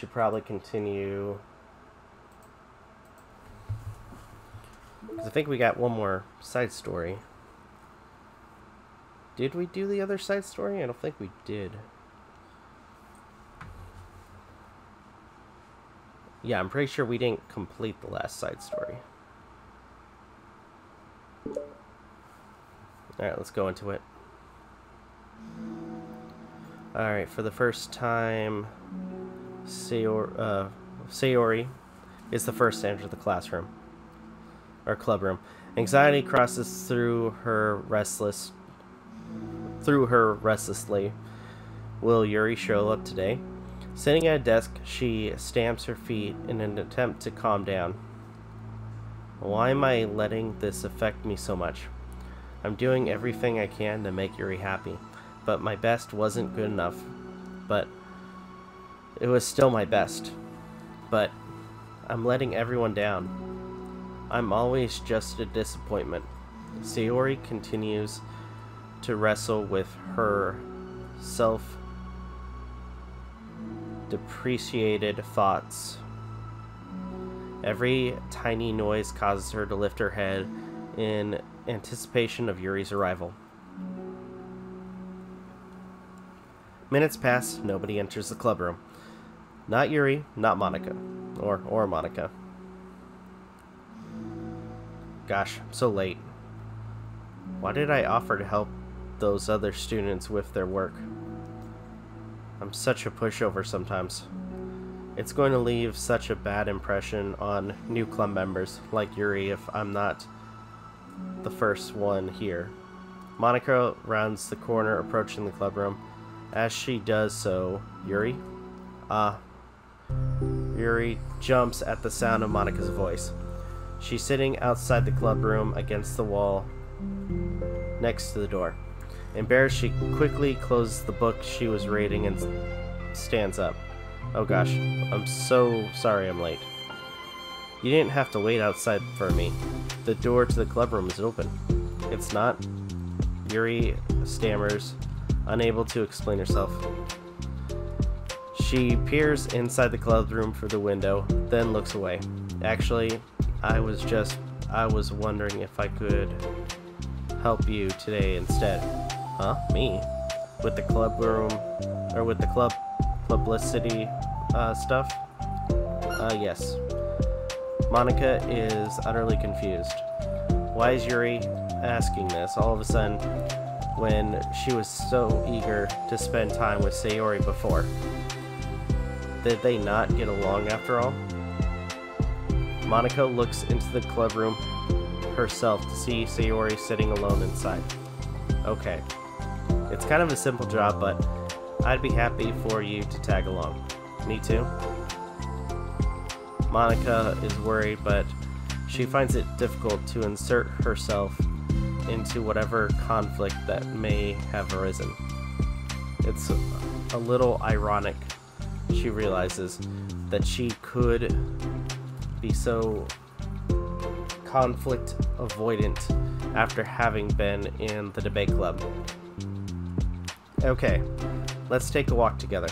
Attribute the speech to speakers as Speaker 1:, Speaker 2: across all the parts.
Speaker 1: should probably continue. Because I think we got one more side story. Did we do the other side story? I don't think we did. Yeah, I'm pretty sure we didn't complete the last side story. Alright, let's go into it. Alright, for the first time, Sayori is the first to enter the classroom. Or clubroom. Anxiety crosses through her restlessly. Will Yuri show up today? Sitting at a desk, she stamps her feet in an attempt to calm down. Why am I letting this affect me so much? I'm doing everything I can to make Yuri happy, but my best wasn't good enough. But it was still my best. But I'm letting everyone down. I'm always just a disappointment. Sayori continues to wrestle with her self-depreciated thoughts. Every tiny noise causes her to lift her head in anticipation of Yuri's arrival. Minutes pass, nobody enters the clubroom. Not Yuri, not Monica. Or Monica. Gosh, I'm so late. Why did I offer to help those other students with their work? I'm such a pushover sometimes. It's going to leave such a bad impression on new club members like Yuri if I'm not the first one here. Monica rounds the corner approaching the clubroom. As she does so, Yuri? Yuri jumps at the sound of Monica's voice. She's sitting outside the clubroom against the wall next to the door. Embarrassed, she quickly closes the book she was reading and stands up. Oh gosh, I'm so sorry I'm late. You didn't have to wait outside for me. The door to the clubroom is open. It's not. Yuri stammers, unable to explain herself. She peers inside the clubroom through the window, then looks away. Actually, I was wondering if I could help you today instead. Huh? Me? With the clubroom, or with the publicity stuff? Yes. Monica is utterly confused. Why is Yuri asking this all of a sudden when she was so eager to spend time with Sayori before? Did they not get along after all? Monica looks into the clubroom herself to see Sayori sitting alone inside. Okay. It's kind of a simple job, but I'd be happy for you to tag along. Me too. Monica is worried, but she finds it difficult to insert herself into whatever conflict that may have arisen. It's a little ironic, she realizes, that she could be so conflict avoidant after having been in the debate club. Okay, let's take a walk together.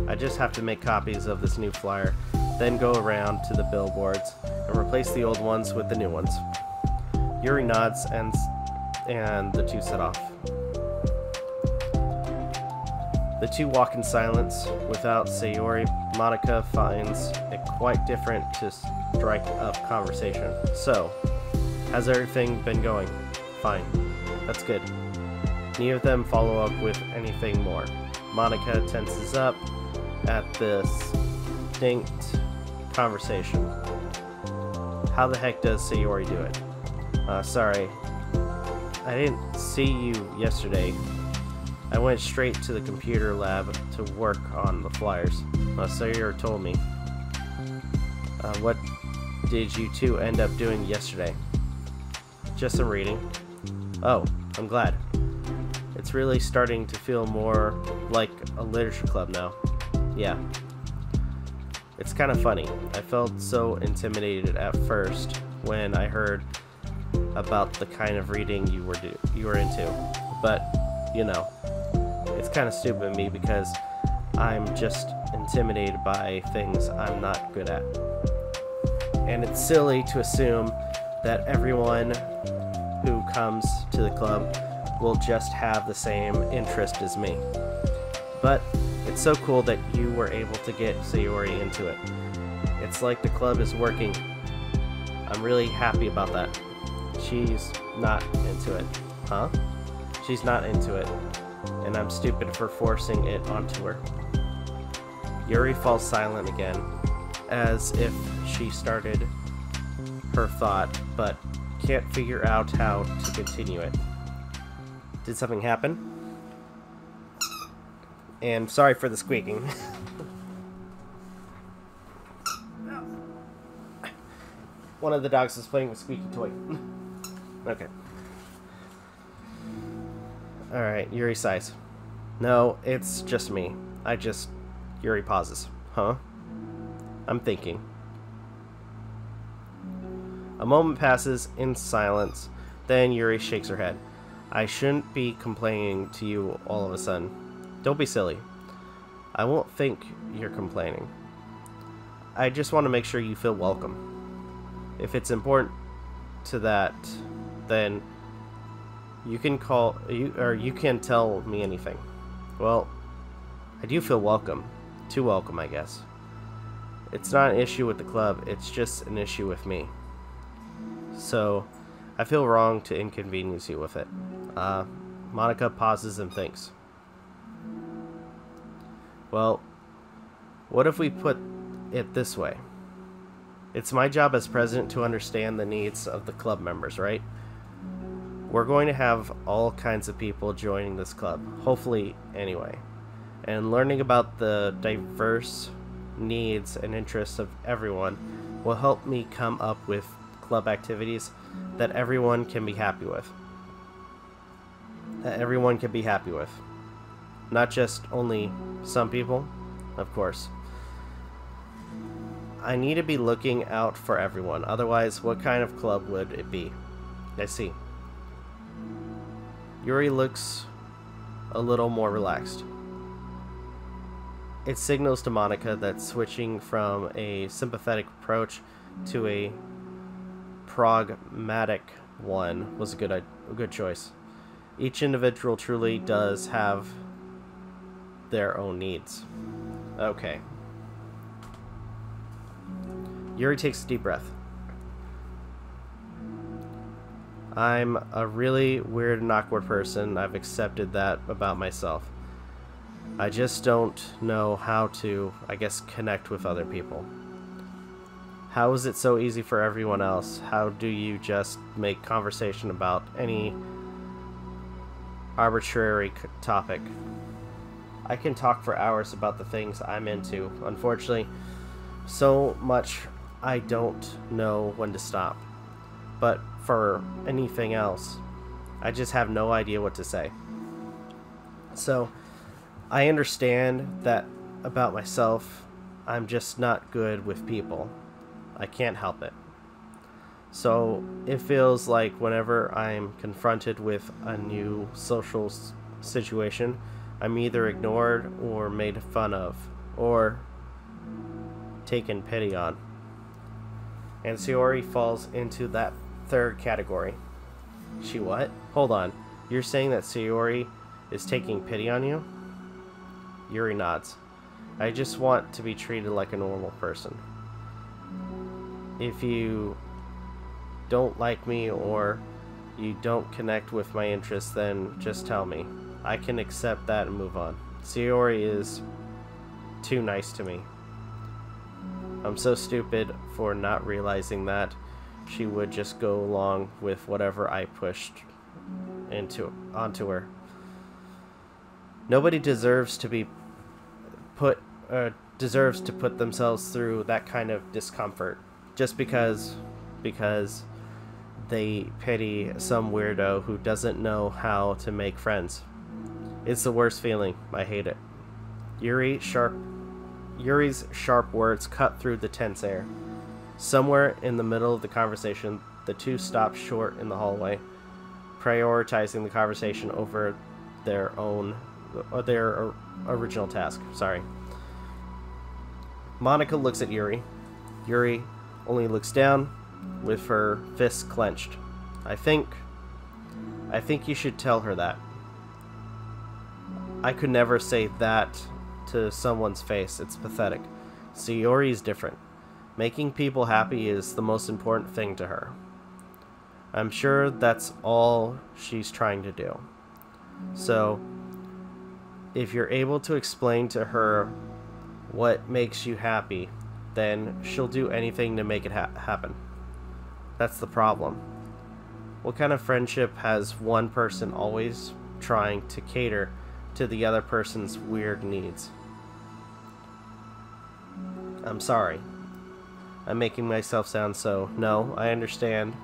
Speaker 1: I just have to make copies of this new flyer, then go around to the billboards and replace the old ones with the new ones. Yuri nods and the two set off. The two walk in silence. Without Sayori, Monica finds it quite different to strike up conversation. So, how's everything been going? Fine. That's good. Neither of them follow up with anything more. Monica tenses up at this distinct conversation. How the heck does Sayori do it? Sorry. I didn't see you yesterday. I went straight to the computer lab to work on the flyers. Sayori told me. What did you two end up doing yesterday? Just some reading. Oh, I'm glad. It's really starting to feel more like a literature club now. Yeah. It's kind of funny. I felt so intimidated at first when I heard about the kind of reading you were into. But, you know, it's kind of stupid of me because I'm just intimidated by things I'm not good at. And it's silly to assume that everyone who comes to the club will just have the same interest as me. But it's so cool that you were able to get Sayori into it. It's like the club is working. I'm really happy about that. She's not into it. Huh? She's not into it. And I'm stupid for forcing it onto her. Yuri falls silent again, as if she started her thought, but can't figure out how to continue it. Did something happen? And sorry for the squeaking. One of the dogs is playing with squeaky toy. Okay. Alright, Yuri sighs. No, it's just me. Yuri pauses. Huh? I'm thinking. A moment passes in silence, then Yuri shakes her head. I shouldn't be complaining to you all of a sudden. Don't be silly. I won't think you're complaining. I just want to make sure you feel welcome. If it's important to that, then you can you can tell me anything. Well, I do feel welcome. Too welcome, I guess. It's not an issue with the club, it's just an issue with me. So, I feel wrong to inconvenience you with it. Monica pauses and thinks. Well, what if we put it this way? It's my job as president to understand the needs of the club members, right? We're going to have all kinds of people joining this club, hopefully anyway. And learning about the diverse needs and interests of everyone will help me come up with club activities that everyone can be happy with. Not just only some people, of course. I need to be looking out for everyone, otherwise what kind of club would it be? I see. Yuri looks a little more relaxed. It signals to Monica that switching from a sympathetic approach to a pragmatic one was a good choice. Each individual truly does have their own needs. Okay. Yuri takes a deep breath. I'm a really weird and awkward person. I've accepted that about myself. I just don't know how to, I guess, connect with other people. How is it so easy for everyone else? How do you just make conversation about any arbitrary topic? I can talk for hours about the things I'm into. Unfortunately, so much I don't know when to stop. But for anything else, I just have no idea what to say. So, I understand that about myself. I'm just not good with people. I can't help it. So, it feels like whenever I'm confronted with a new social situation, I'm either ignored or made fun of, or taken pity on. And Sayori falls into that third category. She what? Hold on. You're saying that Sayori is taking pity on you? Yuri nods. I just want to be treated like a normal person. If you don't like me or you don't connect with my interests, then just tell me. I can accept that and move on. Sayori is too nice to me. I'm so stupid for not realizing that she would just go along with whatever I pushed onto her. Nobody deserves to put themselves through that kind of discomfort just because they pity some weirdo who doesn't know how to make friends. It's the worst feeling. I hate it. Yuri's sharp words cut through the tense air. Somewhere in the middle of the conversation, the two stopped short in the hallway, prioritizing the conversation over their own their original task. Sorry. Monika looks at Yuri. Yuri only looks down with her fists clenched. I think you should tell her that. I could never say that to someone's face. It's pathetic. Sayori is different. Making people happy is the most important thing to her. I'm sure that's all she's trying to do. So, if you're able to explain to her what makes you happy, then she'll do anything to make it happen. That's the problem. What kind of friendship has one person always trying to cater to the other person's weird needs? I'm sorry. I'm making myself sound so... No, I understand.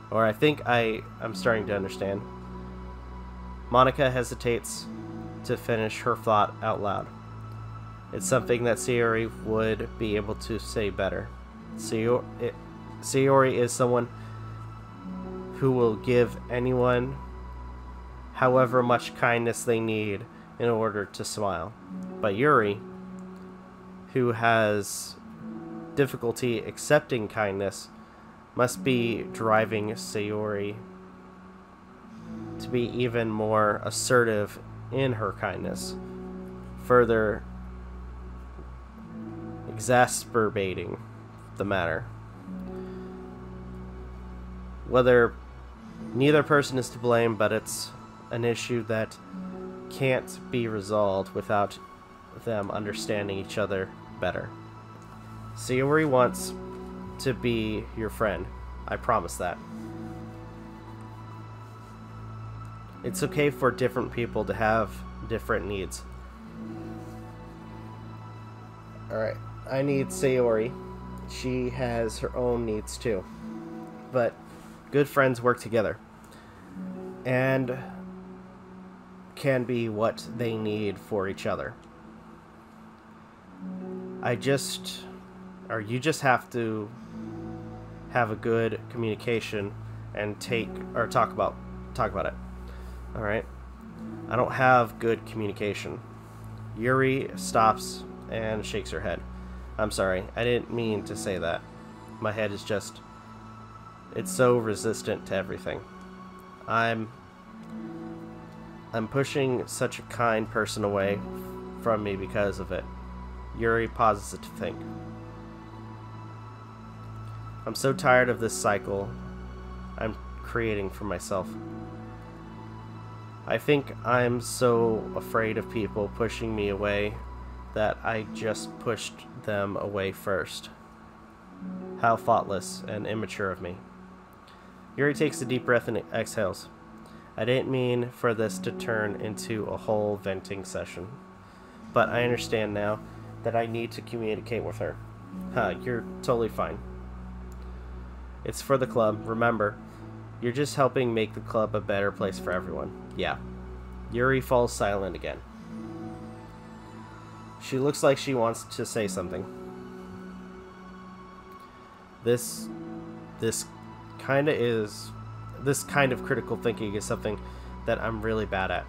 Speaker 1: Or I think I'm starting to understand. Monika hesitates to finish her thought out loud. It's something that Sayori would be able to say better. Sayori is someone who will give anyone however much kindness they need in order to smile. But Yuri, who has difficulty accepting kindness, must be driving Sayori to be even more assertive in her kindness, further exacerbating the matter. Whether neither person is to blame, but it's an issue that can't be resolved without them understanding each other better. Sayori wants to be your friend. I promise that. It's okay for different people to have different needs. Alright, I need Sayori. She has her own needs too. But good friends work together and can be what they need for each other. You just have to have a good communication and talk about it. All right. I don't have good communication. Yuri stops and shakes her head. I'm sorry. I didn't mean to say that. My head is just... It's so resistant to everything. I'm pushing such a kind person away from me because of it. Yuri pauses to think. I'm so tired of this cycle I'm creating for myself. I think I'm so afraid of people pushing me away that I just pushed them away first. How thoughtless and immature of me. Yuri takes a deep breath and exhales. I didn't mean for this to turn into a whole venting session, but I understand now that I need to communicate with her. You're totally fine. It's for the club. Remember, you're just helping make the club a better place for everyone. Yeah. Yuri falls silent again. She looks like she wants to say something. This kind of critical thinking is something that I'm really bad at.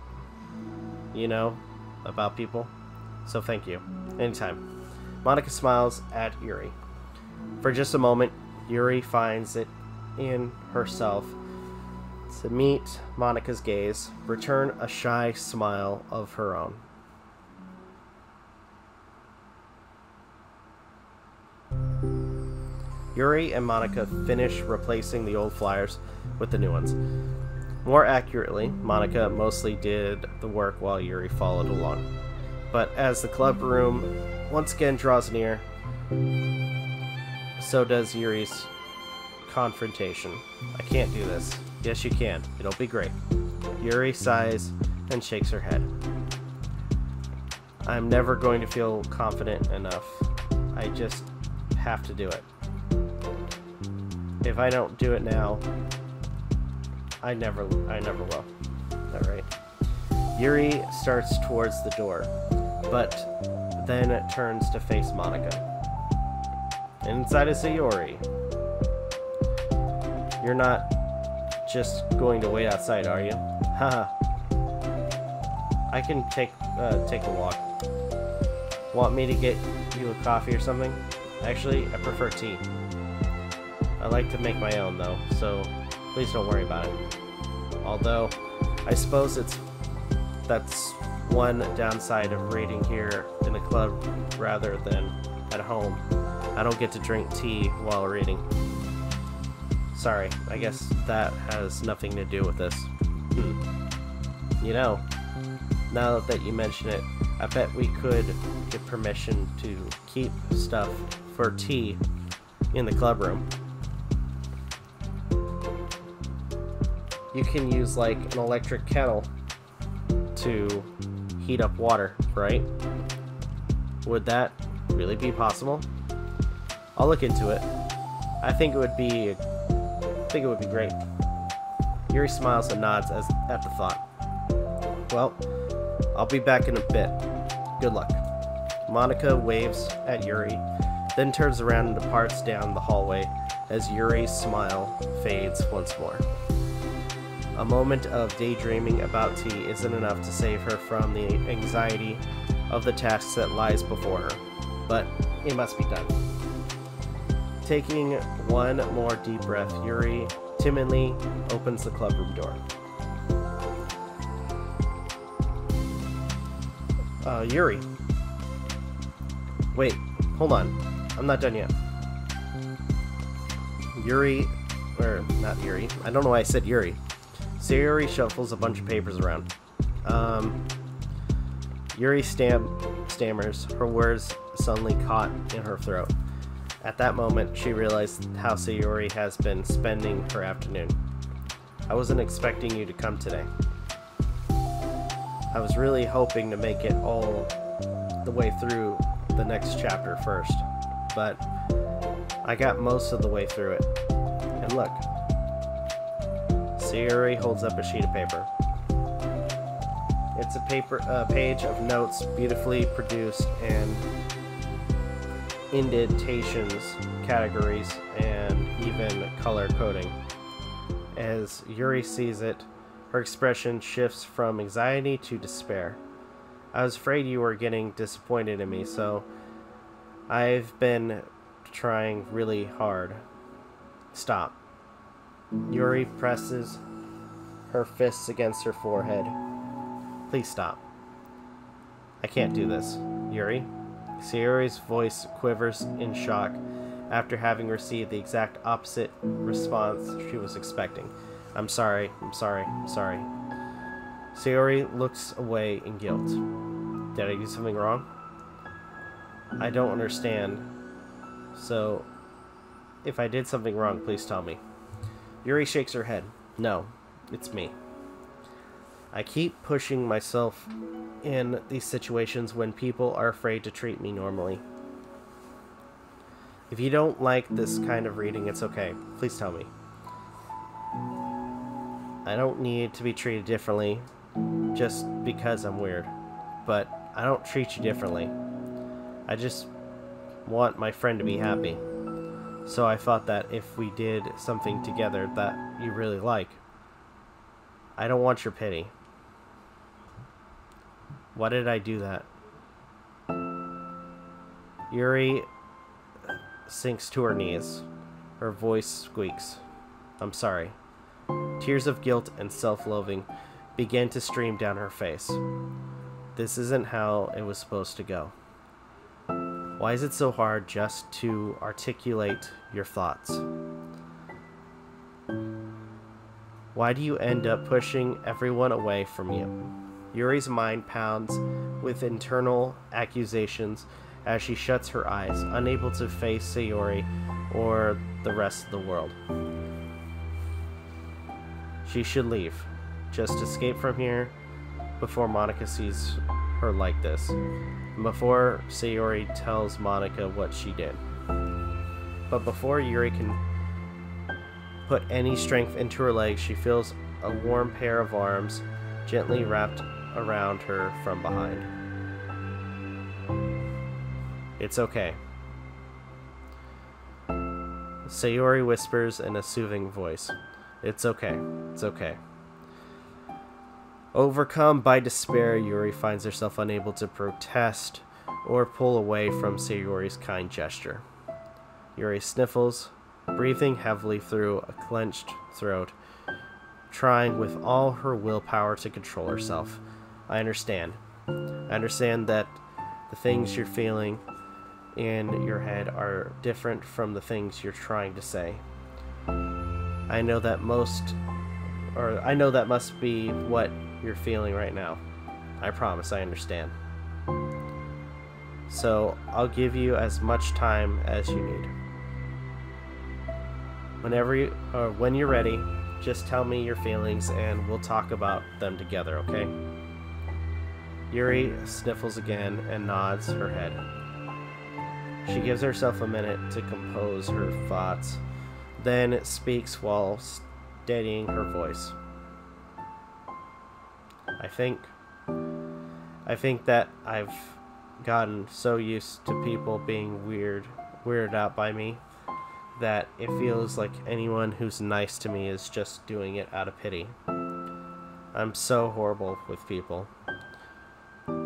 Speaker 1: You know, about people. So thank you. Anytime. Monika smiles at Yuri. For just a moment, Yuri finds it in herself to meet Monika's gaze, return a shy smile of her own. Yuri and Monika finish replacing the old flyers with the new ones. More accurately, Monika mostly did the work while Yuri followed along. But as the club room once again draws near, so does Yuri's confrontation. I can't do this. Yes, you can. It'll be great. Yuri sighs and shakes her head. I'm never going to feel confident enough. I just have to do it. If I don't do it now, I never will. Alright. Yuri starts towards the door, but then it turns to face Monika. Inside is Sayori. You're not just going to wait outside, are you? Haha. I can take a walk. Want me to get you a coffee or something? Actually, I prefer tea. I like to make my own though, so please don't worry about it. Although, I suppose that's one downside of reading here in a club rather than at home. I don't get to drink tea while reading. Sorry, I guess that has nothing to do with this. You know, now that you mention it, I bet we could get permission to keep stuff for tea in the club room. You can use like an electric kettle to heat up water, right? Would that really be possible? I'll look into it. I think it would be great. Yuri smiles and nods at the thought. Well, I'll be back in a bit. Good luck. Monica waves at Yuri, then turns around and departs down the hallway as Yuri's smile fades once more. A moment of daydreaming about tea isn't enough to save her from the anxiety of the task that lies before her, but it must be done. Taking one more deep breath, Yuri timidly opens the clubroom door. Yuri. Wait, hold on. I'm not done yet. Yuri, or not Yuri. I don't know why I said Yuri. Sayori shuffles a bunch of papers around. Yuri stammers, her words suddenly caught in her throat. At that moment, she realized how Sayori has been spending her afternoon. I wasn't expecting you to come today. I was really hoping to make it all the way through the next chapter first, but I got most of the way through it. And look. Sayori holds up a sheet of paper. It's a page of notes beautifully produced and indentations, categories, and even color coding. As Yuri sees it, her expression shifts from anxiety to despair. I was afraid you were getting disappointed in me, so I've been trying really hard. Stop. Yuri presses her fists against her forehead. Please stop. I can't do this. Yuri? Sayori's voice quivers in shock after having received the exact opposite response she was expecting. I'm sorry. Sayori looks away in guilt. Did I do something wrong? I don't understand. So, if I did something wrong, please tell me. Yuri shakes her head. No, it's me. I keep pushing myself in these situations when people are afraid to treat me normally. If you don't like this kind of reading, it's okay. Please tell me. I don't need to be treated differently just because I'm weird. But I don't treat you differently. I just want my friend to be happy. So I thought that if we did something together that you really like, I don't want your pity. Why did I do that? Yuri sinks to her knees. Her voice squeaks. I'm sorry. Tears of guilt and self-loathing begin to stream down her face. This isn't how it was supposed to go. Why is it so hard just to articulate your thoughts? Why do you end up pushing everyone away from you? Yuri's mind pounds with internal accusations as she shuts her eyes, unable to face Sayori or the rest of the world. She should leave. Just escape from here before Monica sees her like this, and before Sayori tells Monica what she did. But before Yuri can put any strength into her legs, she feels a warm pair of arms gently wrapped around her from behind. It's okay. Sayori whispers in a soothing voice. It's okay. It's okay. Overcome by despair, Yuri finds herself unable to protest or pull away from Sayori's kind gesture. Yuri sniffles, breathing heavily through a clenched throat, trying with all her willpower to control herself. I understand. I understand that the things you're feeling in your head are different from the things you're trying to say. I know that must be what you're feeling right now. I promise I understand. So I'll give you as much time as you need. When you're ready, just tell me your feelings and we'll talk about them together, okay? Yuri sniffles again and nods her head. She gives herself a minute to compose her thoughts, then speaks while steadying her voice. I think that I've gotten so used to people being weirded out by me that it feels like anyone who's nice to me is just doing it out of pity. I'm so horrible with people.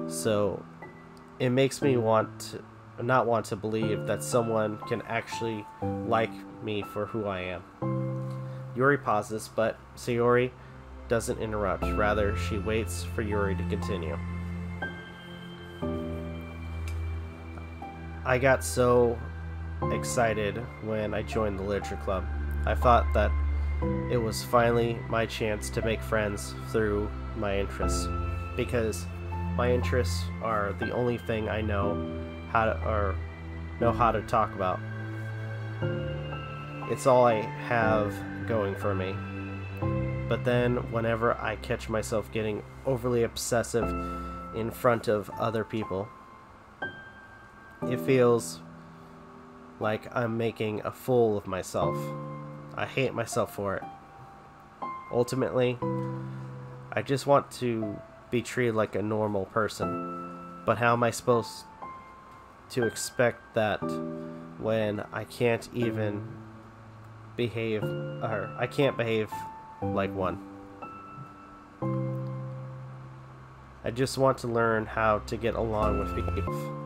Speaker 1: So it makes me not want to believe that someone can actually like me for who I am. Yuri pauses, but Sayori doesn't interrupt. Rather, she waits for Yuri to continue. I got so excited when I joined the literature club. I thought that it was finally my chance to make friends through my interests, because my interests are the only thing I know how to talk about. It's all I have going for me. But then whenever I catch myself getting overly obsessive in front of other people, it feels like I'm making a fool of myself. I hate myself for it. Ultimately, I just want to be treated like a normal person. But how am I supposed to expect that when I can't even behave, or I can't behave like one? I just want to learn how to get along with people.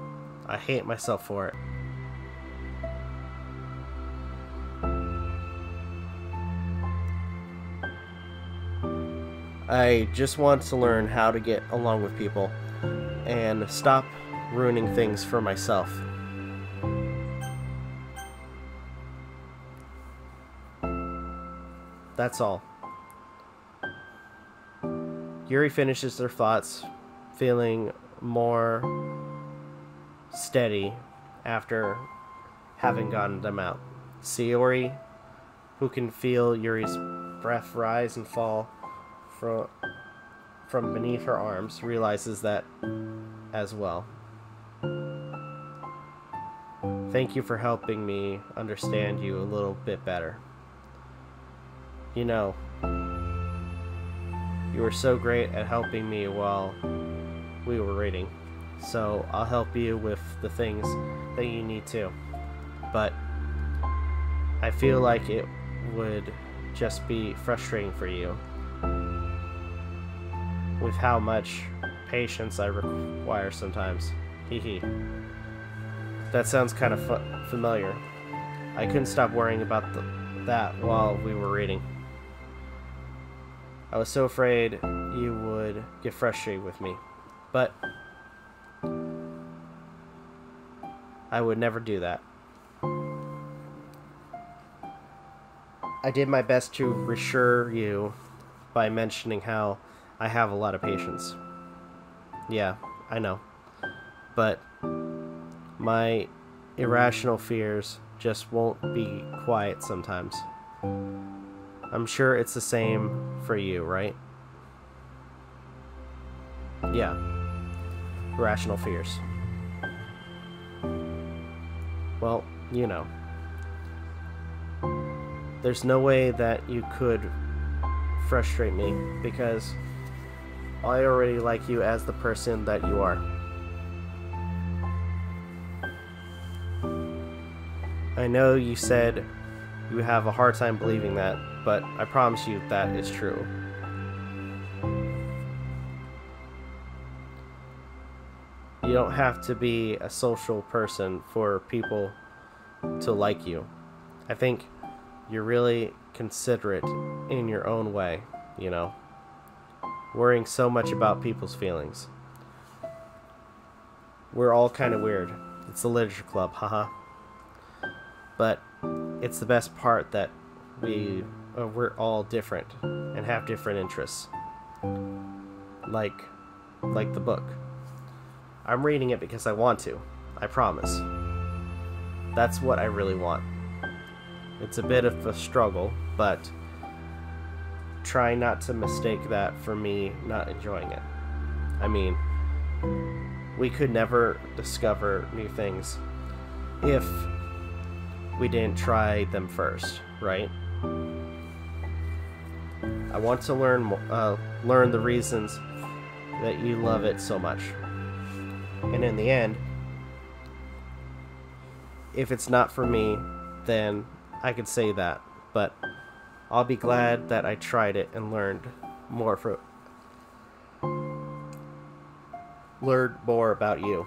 Speaker 1: I hate myself for it. I just want to learn how to get along with people and stop ruining things for myself. That's all. Yuri finishes their thoughts, feeling more steady after having gotten them out. Sayori, who can feel Yuri's breath rise and fall from beneath her arms, realizes that as well. Thank you for helping me understand you a little bit better. You know, you were so great at helping me while we were reading, so I'll help you with the things that you need to. But I feel like it would just be frustrating for you with how much patience I require sometimes. Hee. That sounds kind of familiar. I couldn't stop worrying about that while we were reading. I was so afraid you would get frustrated with me, but I would never do that. I did my best to reassure you by mentioning how I have a lot of patience. Yeah, I know. But my irrational fears just won't be quiet sometimes. I'm sure it's the same for you, right? Yeah. Irrational fears. Well, you know. There's no way that you could frustrate me, because I already like you as the person that you are. I know you said you have a hard time believing that, but I promise you that is true. don't have to be a social person for people to like you. I think you're really considerate in your own way, you know, worrying so much about people's feelings. We're all kind of weird. It's the literature club, haha. But it's the best part that we're all different and have different interests. Like the book. I'm reading it because I want to. I promise. That's what I really want. It's a bit of a struggle, but try not to mistake that for me not enjoying it. I mean, we could never discover new things if we didn't try them first, right? I want to learn the reasons that you love it so much. And in the end, if it's not for me, then I could say that. But I'll be glad that I tried it and learned more about you.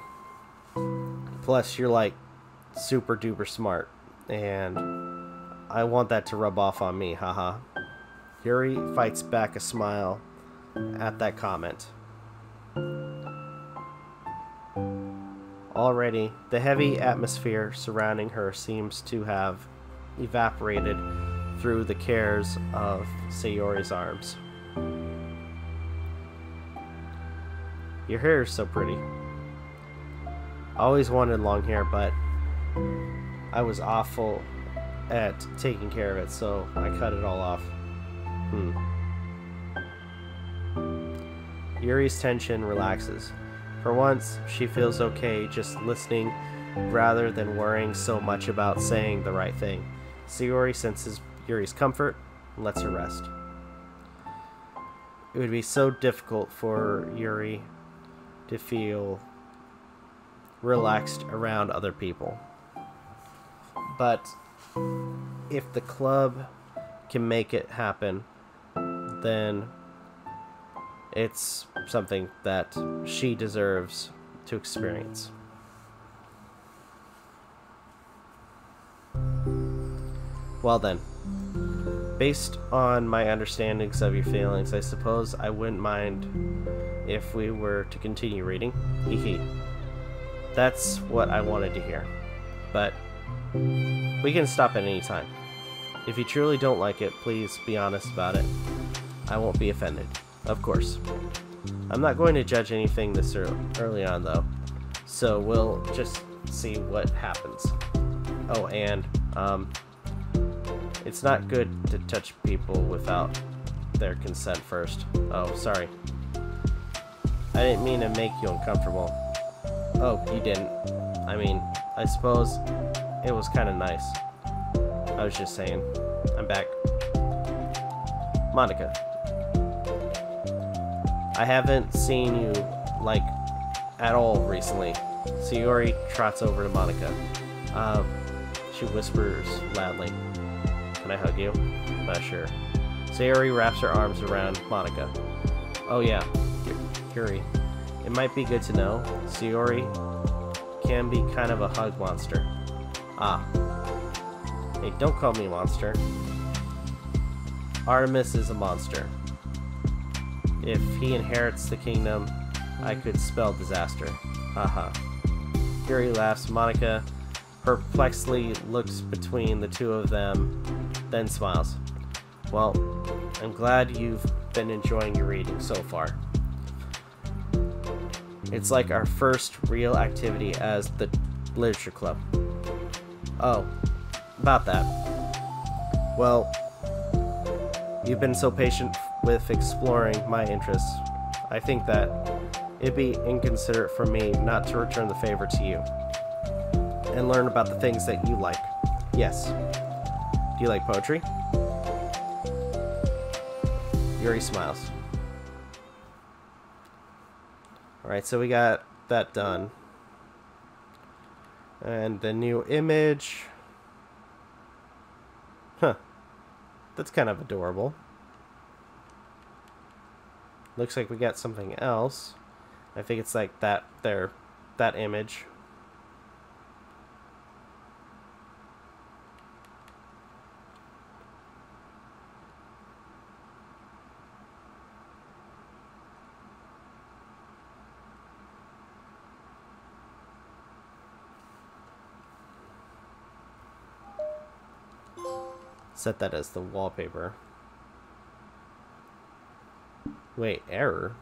Speaker 1: Plus, you're like super duper smart, and I want that to rub off on me, haha. Yuri fights back a smile at that comment. Already, the heavy atmosphere surrounding her seems to have evaporated through the cares of Sayori's arms. Your hair is so pretty. I always wanted long hair, but I was awful at taking care of it, so I cut it all off. Yuri's tension relaxes. For once, she feels okay just listening rather than worrying so much about saying the right thing. Sayori senses Yuri's comfort and lets her rest. It would be so difficult for Yuri to feel relaxed around other people. But if the club can make it happen, then it's something that she deserves to experience. Well then, based on my understandings of your feelings, I suppose I wouldn't mind if we were to continue reading. Hehe. That's what I wanted to hear. But we can stop at any time. If you truly don't like it, please be honest about it. I won't be offended. Of course. I'm not going to judge anything this early on, though. So we'll just see what happens. Oh, and, it's not good to touch people without their consent first. Oh, sorry. I didn't mean to make you uncomfortable. Oh, you didn't. I mean, I suppose it was kind of nice. I was just saying. I'm back. Monica. I haven't seen you, like, at all recently. Sayori trots over to Monica. She whispers loudly. Can I hug you? Sure. Sayori wraps her arms around Monica. Oh yeah, Yuri. It might be good to know, Sayori can be kind of a hug monster. Ah. Hey, don't call me a monster. Artemis is a monster. If he inherits the kingdom, I could spell disaster. Haha. Yuri laughs. Monica perplexedly looks between the two of them, then smiles. Well, I'm glad you've been enjoying your reading so far. It's like our first real activity as the literature club. Oh, about that. Well, you've been so patient with exploring my interests. I think that it'd be inconsiderate for me not to return the favor to you and learn about the things that you like. Yes. Do you like poetry? Yuri smiles. Alright, so we got that done. And the new image. Huh. That's kind of adorable. Looks like we got something else. I think it's like that, their that image. Set that as the wallpaper. Wait, error?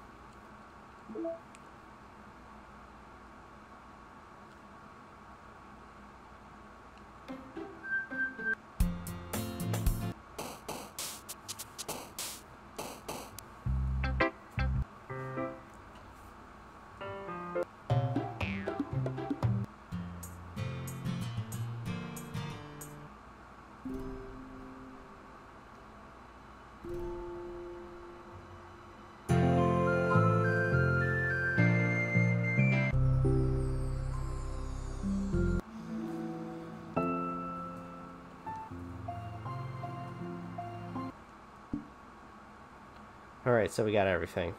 Speaker 1: Alright, so we got everything.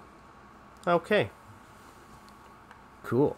Speaker 1: Okay. Cool.